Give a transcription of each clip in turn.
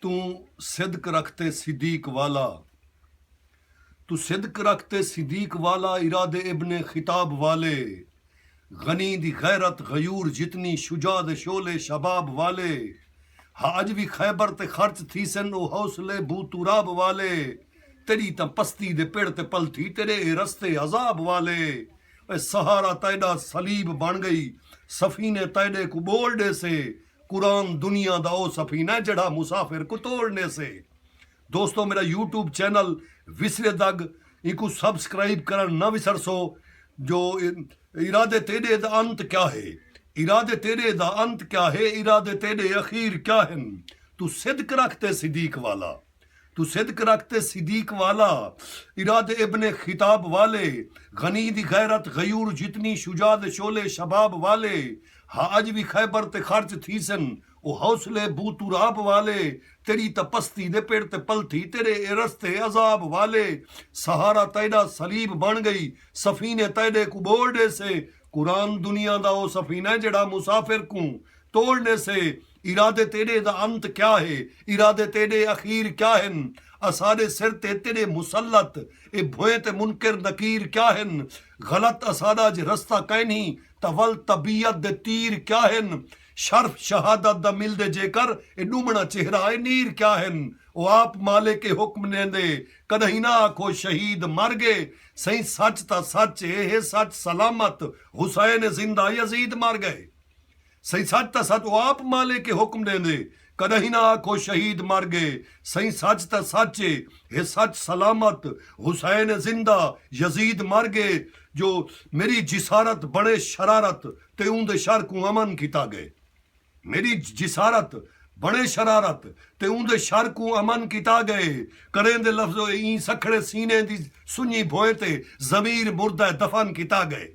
तू सिद्क रखते सिद्दीक वाला, तू सिद्क रखते सिद्दीक वाला, इरादे इब्ने खिताब वाले, गनी दी गैरत गयूर जितनी, शुजा दे शोले शबाब वाले, हा अज भी खैबर ते खर्च थी सन ओ हौसले बूतुराब वाले, तेरी ता पस्ती दे पेड़ ते पलथी, तेरे रस्ते अजाब वाले, सहारा तैडा सलीब बन गई, सफीने तैडे को बोलने से, कुरान दुनिया दा ओ सफीना जड़ा मुसाफिर को तोड़ने से। दोस्तों मेरा यूट्यूब चैनल विसरे दग इनको सब्सक्राइब करन ना विसरसो। जो इरादे तेरे दा अंत क्या है, इरादे तेरे दा अंत क्या है, इरादे तेरे अखीर क्या है। तू सिद्क रखते सिद्दीक वाला, तू सिद्क रखते सिद्दीक वाला, इरादे इब्ने खिताब वाले, गनी दी गैरत गयूर जितनी, शुजा दे शोले शबाब वाले, हा अज भी खैबर ते खर्च थी सन ओ हौसले बूतुराब वाले, तेरी तपस्ती दे पेड़ ते पलथी, तेरे रस्ते अजाब वाले, सहारा तैडा सलीब बन गई, सफीने तैडे को बोलने से, कुरान दुनिया दा ओ सफीना जड़ा मुसाफिर को तोड़ने से। इरादे तेरे दा अंत क्या है, इरादे तेरे अखीर क्या हैं, असारे सिर ते तेरे मुसल्लत, ए भोए ते मुनकर नकीर क्या हैं, गलत असादा ज रस्ता कैनी, तवल तबीयत दे तीर क्या हैं, शर्फ शहादत दा मिल दे जेकर, ए डूमना चेहरा ए नीर क्या हैं। ओ आप माले के हुक्म ने दे, कदही ना आखो शहीद मर गए, सही सच ता सच ए सच सलामत, हुसैन जिंदा यजीद मर गए। सही सच ता सच ओ आप माले के हुक्म दे दे, कदही ना आखो शहीद मर गए, सही सच ता सच ए सच सलामत, हुसैन जिंदा यजीद मर गए। जो मेरी जिसारत बड़े शरारत, ते उंदे शर को अमन किता गए, मेरी जिसारत बड़े शरारत, ते उंदे शर को अमन किता गए, करें दे लफ्जो ई सखड़े सीने दी सुनी भोए ते जमीर मुर्दा दफन किता गए।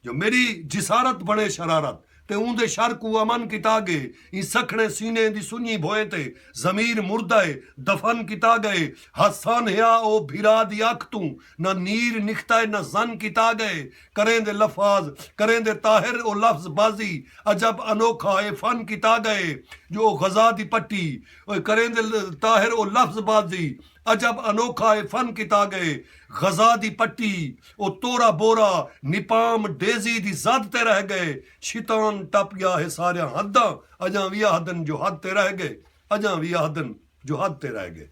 जो मेरी जिसारत बड़े शरारत, ते उंदे शर को अमन किता गए, ई सखड़े सीने दी सुनी भोए ते जमीर मुर्दा दफन किता गए। हसन या ओ भिरा दी अख तू, ना नीर निखता ना जन किता गए, करें दे लफाज करें दे ताहिर ओ लफ्ज बाजी, अजब अनोखा ए फन किता गए। जो गजा दी पट्टी करें दे ताहिर ओ लफ्ज बाजी, अजब अनोखा ए फन किता गए। गजा दी पट्टी ओ तोरा बोरा, निपाम डेजी दी जद ते रह गए, शितान टप गया है सारे हद्दां, अजां भी हदन जो हद ते रह गए, अजां भी हदन जो हद ते रह गए।